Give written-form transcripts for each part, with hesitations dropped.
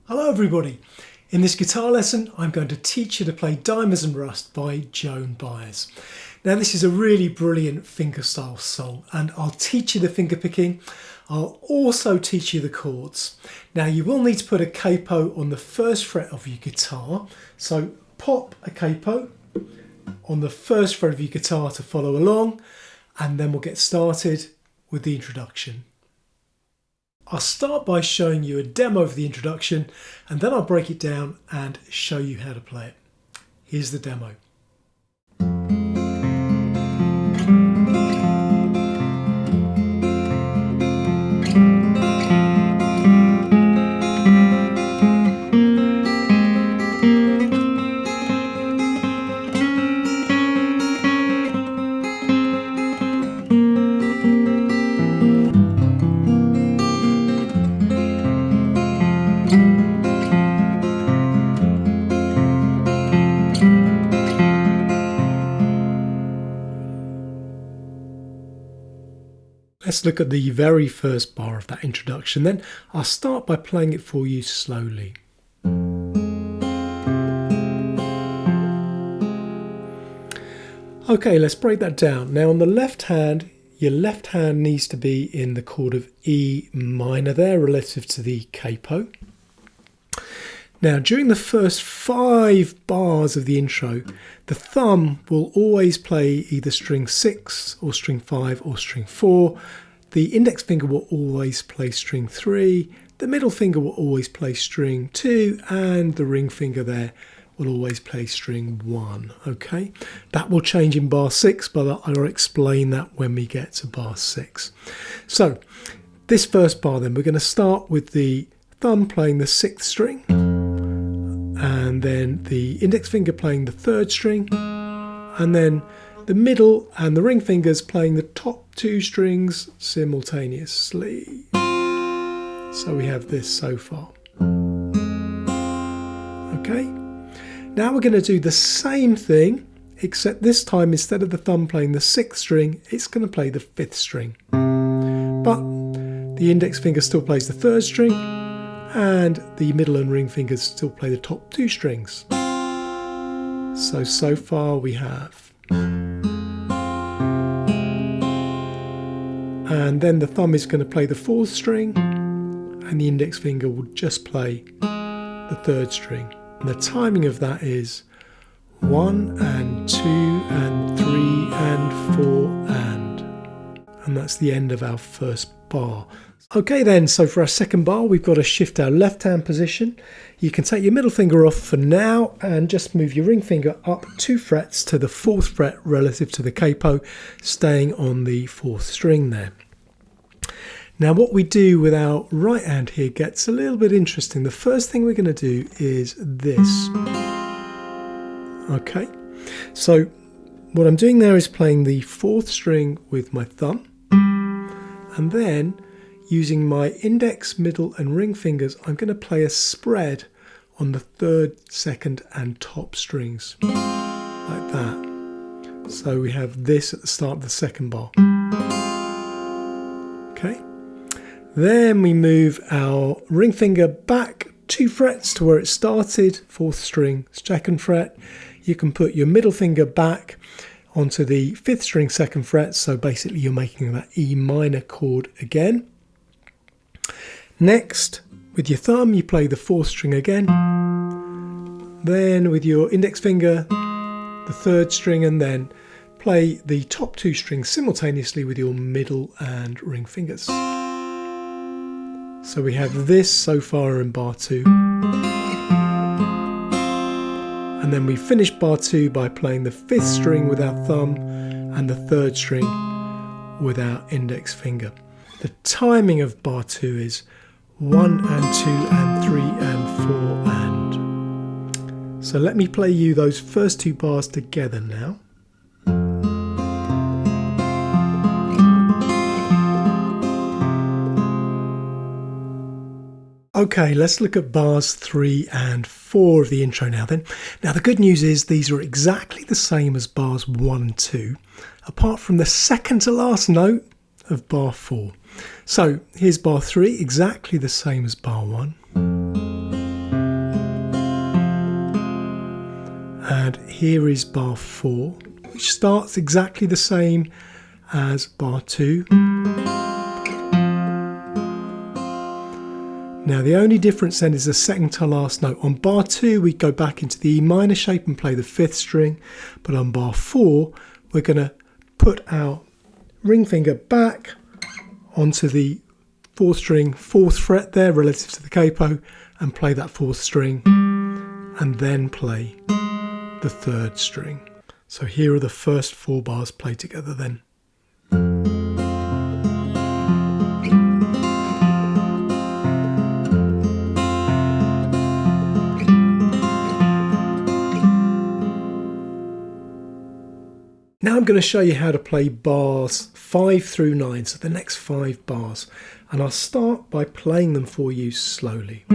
Hello everybody! In this guitar lesson I'm going to teach you to play Diamonds and Rust by Jon Baez. Now this is a really brilliant fingerstyle song and I'll teach you the finger picking. I'll also teach you the chords. Now you will need to put a capo on the first fret of your guitar, so pop a capo on the first fret of your guitar to follow along, and then we'll get started with the introduction. I'll start by showing you a demo of the introduction and then I'll break it down and show you how to play it. Here's the demo. Let's look at the very first bar of that introduction, then I'll start by playing it for you slowly. Okay, let's break that down. Now on the left hand, your left hand needs to be in the chord of E minor there relative to the capo. Now during the first 5 bars of the intro, the thumb will always play either string 6 or string 5 or string 4. The index finger will always play string 3, the middle finger will always play string 2, and the ring finger there will always play string 1. Okay, that will change in bar 6, but I'll explain that when we get to bar 6. So this first bar then, we're going to start with the thumb playing the 6th string, and then the index finger playing the 3rd string, and then the middle and the ring fingers playing the top 2 strings simultaneously. So we have this so far. Okay, now we're going to do the same thing, except this time instead of the thumb playing the 6th string, it's going to play the 5th string. But the index finger still plays the 3rd string, and the middle and ring fingers still play the top 2 strings. So far we have. And then the thumb is going to play the 4th string, and the index finger will just play the 3rd string. And the timing of that is 1 and 2 and 3 and 4 and that's the end of our first bar. Okay then, so for our second bar we've got to shift our left hand position. You can take your middle finger off for now and just move your ring finger up 2 frets to the 4th fret relative to the capo, staying on the 4th string there. Now what we do with our right hand here gets a little bit interesting. The first thing we're going to do is this. Okay, so what I'm doing there is playing the 4th string with my thumb, and then using my index, middle and ring fingers, I'm going to play a spread on the 3rd, 2nd and top strings, like that. So we have this at the start of the second bar. Okay, then we move our ring finger back 2 frets to where it started, 4th string, 2nd fret. You can put your middle finger back onto the 5th string, 2nd fret, so basically you're making that E minor chord again. Next, with your thumb you play the 4th string again, then with your index finger the 3rd string, and then play the top 2 strings simultaneously with your middle and ring fingers. So we have this so far in bar 2. And then we finish bar 2 by playing the 5th string with our thumb and the 3rd string with our index finger. The timing of bar 2 is 1 and 2 and 3 and 4 and. So let me play you those first 2 bars together now. Okay, let's look at bars 3 and 4 of the intro now then. Now the good news is these are exactly the same as bars 1 and 2, apart from the second to last note of bar 4. So here's bar 3, exactly the same as bar 1. here is bar 4, which starts exactly the same as bar 2. Now the only difference then is the second to last note. On bar 2 we go back into the E minor shape and play the 5th string, but on bar 4 we're going to put our ring finger back onto the 4th string, 4th fret there relative to the capo, and play that 4th string, and then play the 3rd string. So here are the first 4 bars played together then. Now I'm going to show you how to play bars 5 through 9, so the next 5 bars, and I'll start by playing them for you slowly.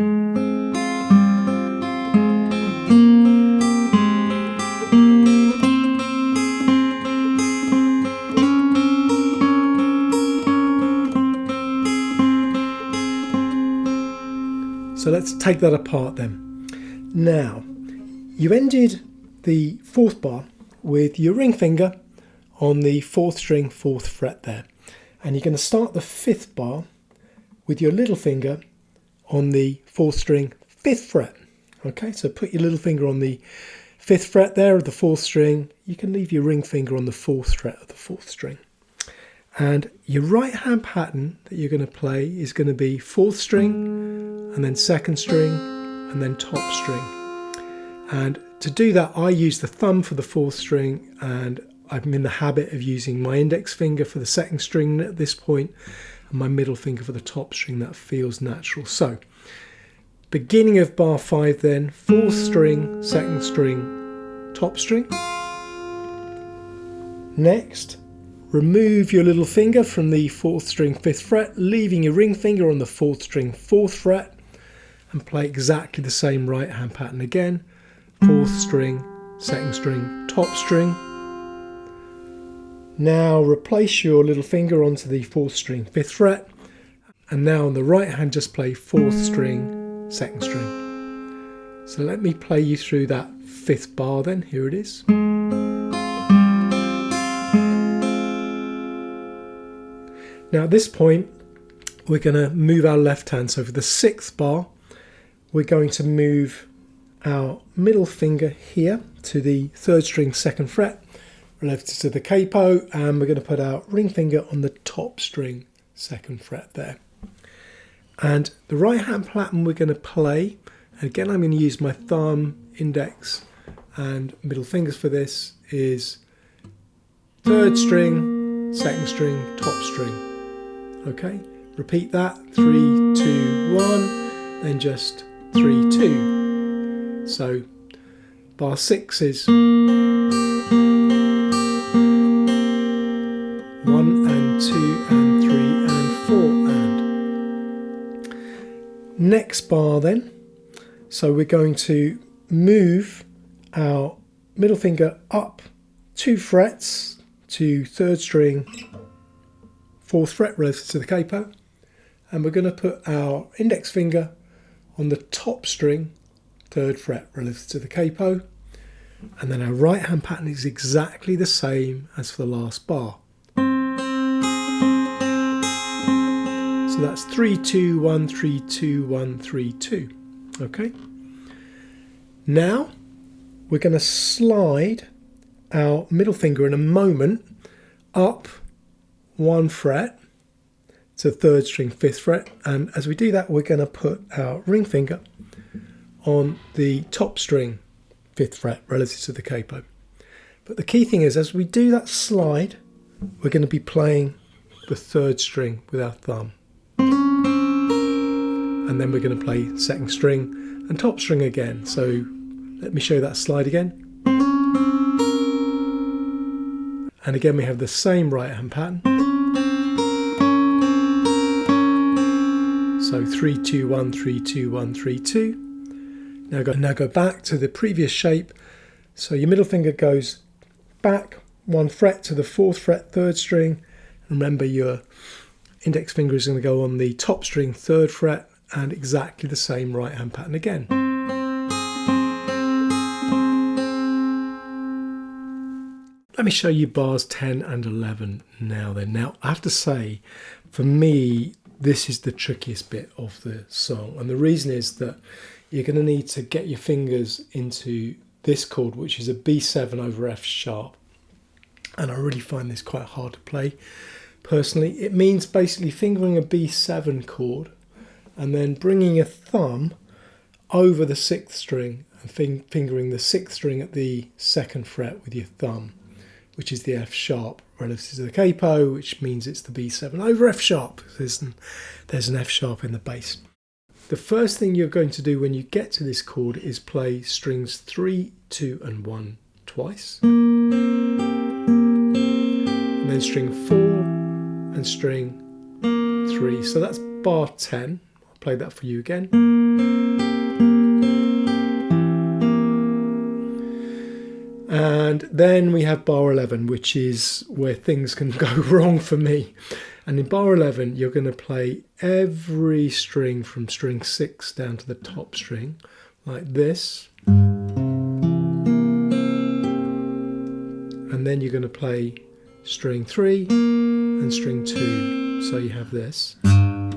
So let's take that apart then. Now, you ended the 4th bar with your ring finger on the 4th string, 4th fret there. And you're going to start the 5th bar with your little finger on the 4th string, 5th fret. Okay, so put your little finger on the 5th fret there of the 4th string. You can leave your ring finger on the 4th fret of the 4th string. And your right hand pattern that you're going to play is going to be 4th string, and then 2nd string, and then top string. And to do that, I use the thumb for the 4th string, and I'm in the habit of using my index finger for the 2nd string at this point, and my middle finger for the top string. That feels natural. So, beginning of bar 5 then, 4th string, 2nd string, top string. Next, remove your little finger from the 4th string, 5th fret, leaving your ring finger on the 4th string, 4th fret, and play exactly the same right hand pattern again. 4th string, 2nd string, top string. Now replace your little finger onto the 4th string, 5th fret, and now on the right hand just play 4th string, 2nd string. So let me play you through that 5th bar then. Here it is. Now at this point we're going to move our left hand. So for the 6th bar we're going to move our middle finger here to the 3rd string, 2nd fret relative to the capo, and we're going to put our ring finger on the top string, 2nd fret there. And the right hand pattern we're going to play, and again I'm going to use my thumb, index and middle fingers for this, is 3rd string, 2nd string, top string. Okay, repeat that, 3, 2, 1, then just 3, 2. So bar 6 is 1 and 2 and 3 and 4 and. Next bar then, so we're going to move our middle finger up 2 frets to 3rd string, 4th fret relative to the capo, and we're going to put our index finger on the top string, 3rd fret relative to the capo, and then our right hand pattern is exactly the same as for the last bar. So that's 3, 2, 1, 3, 2, 1, 3, 2. Okay. Now we're going to slide our middle finger in a moment up 1 fret to 3rd string, 5th fret, and as we do that we're going to put our ring finger on the top string, 5th fret relative to the capo. But the key thing is, as we do that slide, we're going to be playing the 3rd string with our thumb, and then we're going to play 2nd string and top string again. So let me show you that slide again. And again we have the same right hand pattern. So 3, 2, 1, 3, 2, 1, 3, 2. Now go back to the previous shape. So your middle finger goes back 1 fret to the 4th fret, 3rd string. Remember your index finger is going to go on the top string, 3rd fret, and exactly the same right hand pattern again. Let me show you bars 10 and 11 now then. Now I have to say, for me, this is the trickiest bit of the song, and the reason is that you're going to need to get your fingers into this chord, which is a B7 over F sharp, and I really find this quite hard to play personally. It means basically fingering a B7 chord and then bringing a thumb over the 6th string and fingering the 6th string at the 2nd fret with your thumb, which is the F sharp relative to the capo, which means it's the B7 over F sharp. There's an F sharp in the bass. The first thing you're going to do when you get to this chord is play strings 3, 2 and 1 twice, and then string 4 and string 3. So that's bar 10. I'll play that for you again. And then we have bar 11, which is where things can go wrong for me. And in bar 11, you're going to play every string from string 6 down to the top string, like this. And then you're going to play string 3 and string 2. So you have this. And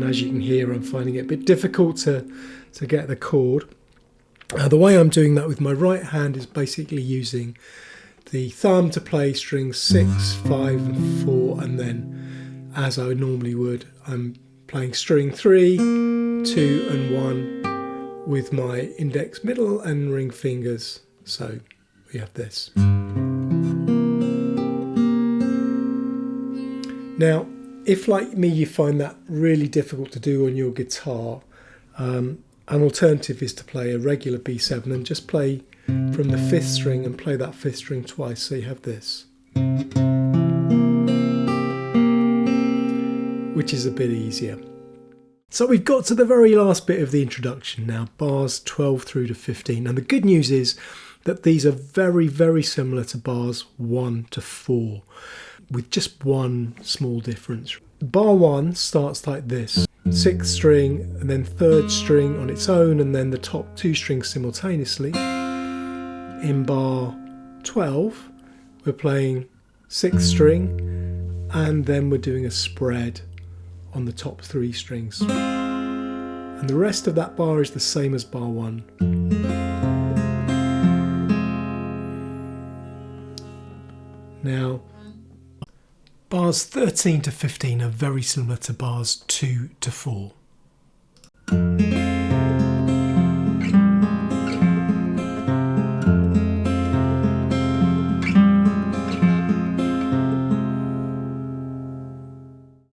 as you can hear, I'm finding it a bit difficult to get the chord. The way I'm doing that with my right hand is basically using the thumb to play strings 6, 5 and 4, and then, as I normally would, I'm playing string 3, 2 and 1 with my index, middle and ring fingers. So we have this. Now, if like me you find that really difficult to do on your guitar, an alternative is to play a regular B7 and just play from the 5th string and play that 5th string twice, so you have this, which is a bit easier. So we've got to the very last bit of the introduction now, bars 12 through to 15, and the good news is that these are very, very similar to bars 1 to 4, with just one small difference. Bar 1 starts like this. 6th string and then 3rd string on its own, and then the top 2 strings simultaneously. In bar 12 we're playing 6th string and then we're doing a spread on the top 3 strings, and the rest of that bar is the same as bar 1. Now bars 13 to 15 are very similar to bars 2 to 4.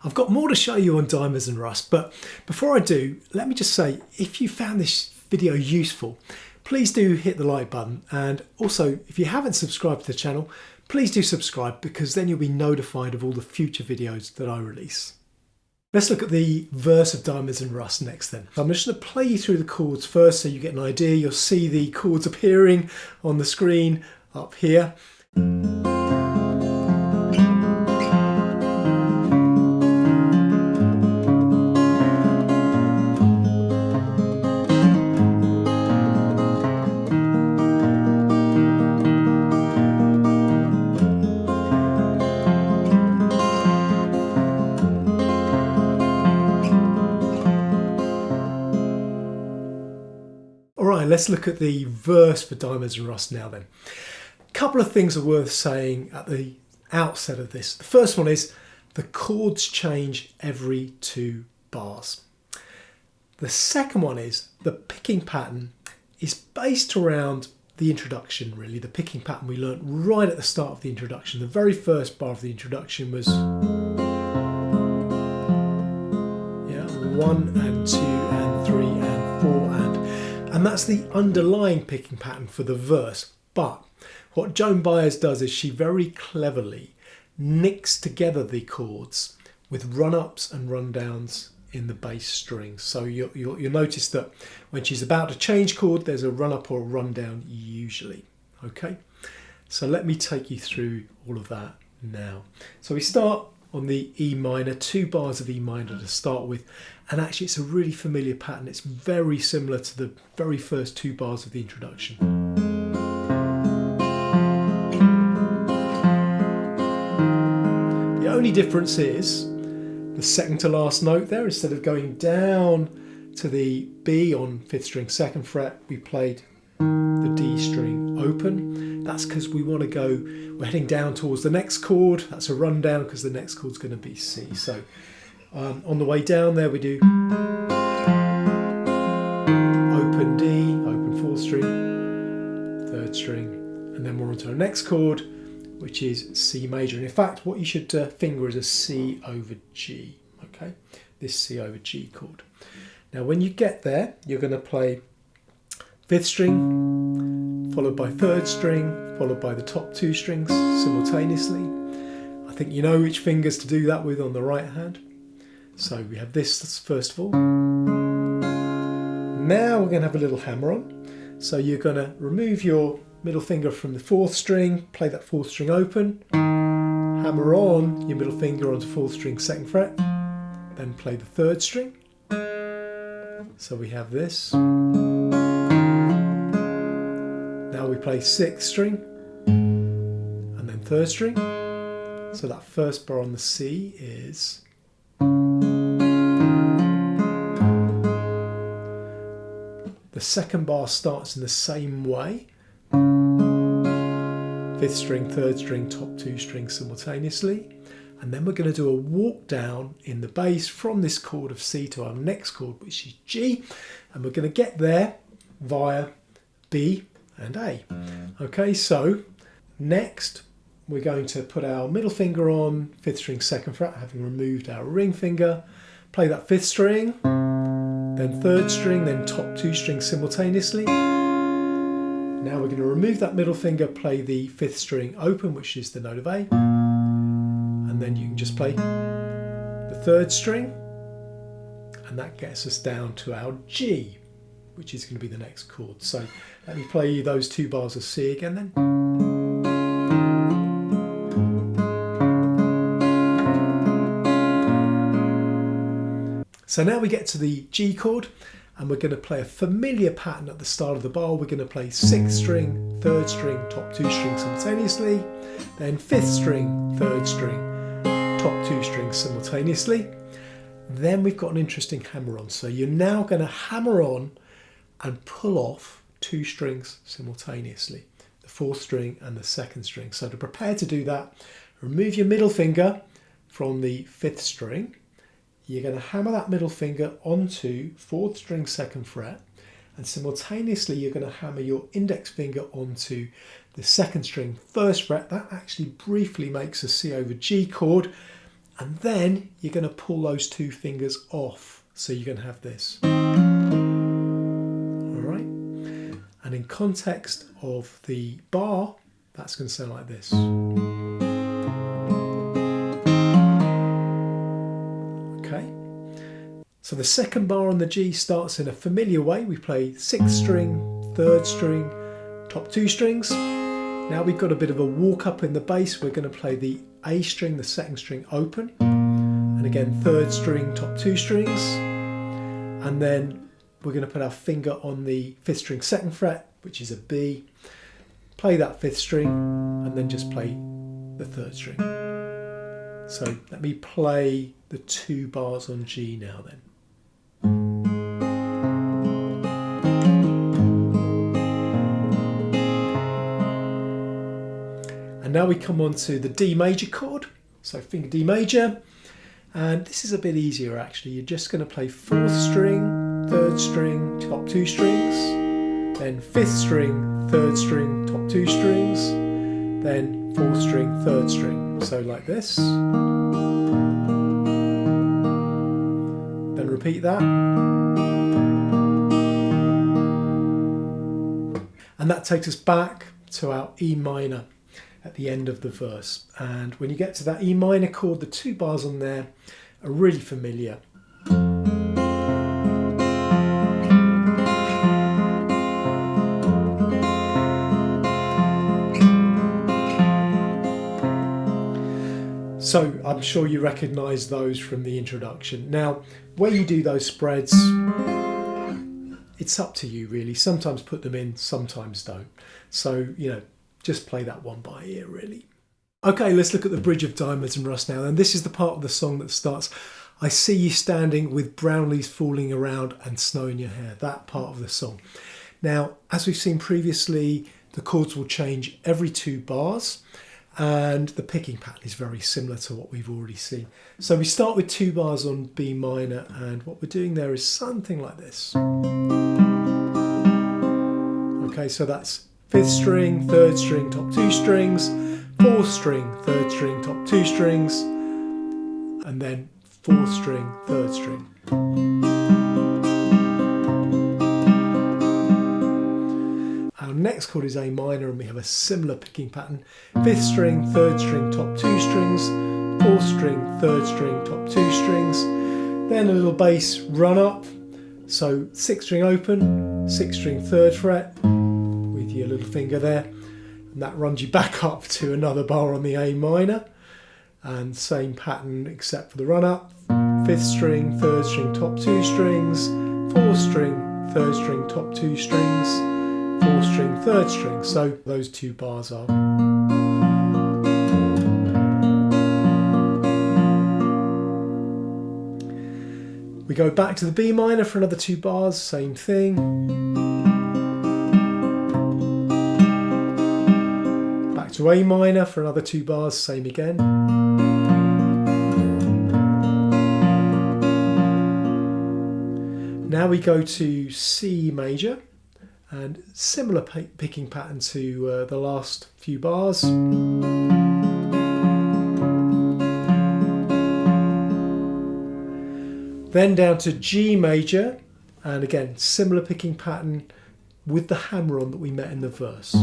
I've got more to show you on Diamonds and Rust, but before I do, let me just say, if you found this video useful, please do hit the like button, and also if you haven't subscribed to the channel, please do subscribe, because then you'll be notified of all the future videos that I release. Let's look at the verse of Diamonds and Rust next then. I'm just going to play you through the chords first so you get an idea. You'll see the chords appearing on the screen up here. Alright, let's look at the verse for Diamonds and Rust now then. A couple of things are worth saying at the outset of this. The first one is the chords change every 2 bars. The second one is the picking pattern is based around the introduction, really, the picking pattern we learnt right at the start of the introduction. The very first bar of the introduction was 1 and 2 and 3 and 4 and that's the underlying picking pattern for the verse. But what Jon Baez does is she very cleverly nicks together the chords with run-ups and run-downs in the bass strings. So you'll notice that when she's about to change chord, there's a run-up or a run-down usually. Okay, so let me take you through all of that now. So we start on the E minor, 2 bars of E minor to start with, and actually it's a really familiar pattern. It's very similar to the very first 2 bars of the introduction. only difference is the second to last note there. Instead of going down to the B on 5th string 2nd fret, we played the D string open. That's because we want to go, we're heading down towards the next chord. That's a rundown because the next chord's going to be C. So on the way down there we do open D, open 4th string, 3rd string, and then we're on to our next chord, which is C major. And in fact, what you should finger is a C over G, okay? This C over G chord. Now when you get there, you're going to play 5th string, followed by 3rd string, followed by the top 2 strings simultaneously. I think you know which fingers to do that with on the right hand. So we have this first of all. Now we're going to have a little hammer on. So you're going to remove your middle finger from the 4th string, play that 4th string open, hammer on your middle finger onto 4th string 2nd fret, then play the 3rd string. So we have this. Now we play 6th string and then 3rd string. So that first bar on the C is the second bar starts in the same way. 5th string, 3rd string, top 2 strings simultaneously. And then we're going to do a walk down in the bass from this chord of C to our next chord, which is G. And we're going to get there via B and A. Okay, so next we're going to put our middle finger on 5th string 2nd fret, having removed our ring finger, play that 5th string, then 3rd string, then top 2 strings simultaneously. Now we're going to remove that middle finger, play the 5th string open, which is the note of A, and then you can just play the 3rd string, and that gets us down to our G, which is going to be the next chord. So let me play you those 2 bars of C again then. So now we get to the G chord, and we're going to play a familiar pattern at the start of the bar. We're going to play 6th string, 3rd string, top 2 strings simultaneously, then 5th string, 3rd string, top 2 strings simultaneously. Then we've got an interesting hammer on. So you're now going to hammer on and pull off 2 strings simultaneously, the 4th string and the 2nd string. So to prepare to do that, remove your middle finger from the 5th string. You're going to hammer that middle finger onto 4th string 2nd fret, and simultaneously you're going to hammer your index finger onto the 2nd string 1st fret. That actually briefly makes a C over G chord, and then you're going to pull those 2 fingers off. So you're going to have this. Alright, and in context of the bar, that's going to sound like this. So the second bar on the G starts in a familiar way. We play 6th string, 3rd string, top 2 strings. Now we've got a bit of a walk up in the bass. We're going to play the A string, the 2nd string open, and again 3rd string, top 2 strings, and then we're going to put our finger on the 5th string 2nd fret, which is a B, play that 5th string, and then just play the 3rd string. So let me play the 2 bars on G now then. And now we come on to the D major chord. So finger D major, and this is a bit easier actually. You're just going to play 4th string, 3rd string, top 2 strings, then 5th string, 3rd string, top 2 strings, then 4th string, 3rd string. So like this. Then repeat that. And that takes us back to our E minor at the end of the verse. And when you get to that E minor chord, the 2 bars on there are really familiar. So I'm sure you recognise those from the introduction. Now, where you do those spreads, it's up to you really. Sometimes put them in, sometimes don't. So, just play that one by ear really. Okay, let's look at the Bridge of Diamonds and Rust now. And this is the part of the song that starts, I see you standing with brown leaves falling around and snow in your hair. That part of the song. Now, as we've seen previously, the chords will change every 2 bars and the picking pattern is very similar to what we've already seen. So we start with 2 bars on B minor, and what we're doing there is something like this. Okay, so that's 5th string, 3rd string, top 2 strings, 4th string, 3rd string, top 2 strings, and then 4th string, 3rd string. Our next chord is A minor, and we have a similar picking pattern. 5th string, 3rd string, top 2 strings, 4th string, 3rd string, top 2 strings, then a little bass run up. So 6th string open, 6th string, 3rd fret, with your little finger there, and that runs you back up to another bar on the A minor, and same pattern except for the run up. 5th string, 3rd string, top 2 strings, 4th string, 3rd string, top 2 strings, 4th string, 3rd string. So those 2 bars are. We go back to the B minor for another 2 bars, same thing. Back to A minor for another 2 bars, same again. Now we go to C major, and similar picking pattern to the last few bars. Then down to G major, and again similar picking pattern with the hammer on that we met in the verse.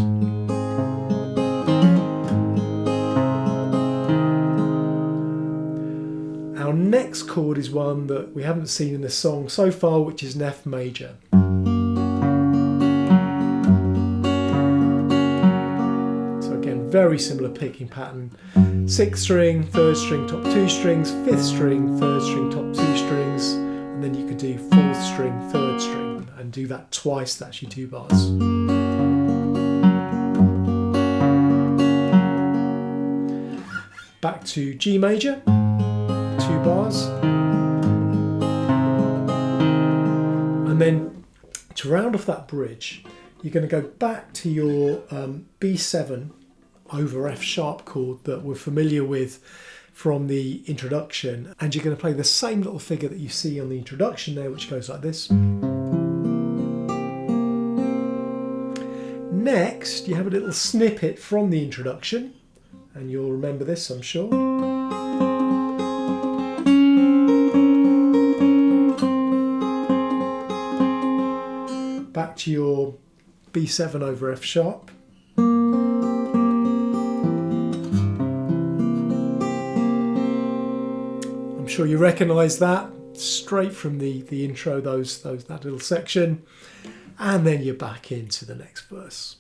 Our next chord is one that we haven't seen in the song so far, which is an F major. So again, very similar picking pattern. 6th string, 3rd string, top 2 strings, 5th string, 3rd string, top 2 strings, and then you could do 4th string, 3rd string, and do that twice. That's your 2 bars. Back to G major. 2 bars, and then to round off that bridge, you're going to go back to your B7 over F sharp chord that we're familiar with from the introduction, and you're going to play the same little figure that you see on the introduction there, which goes like this. Next, you have a little snippet from the introduction, and you'll remember this, I'm sure. Back to your B7 over F sharp. I'm sure you recognise that straight from the intro, that little section, and then you're back into the next verse.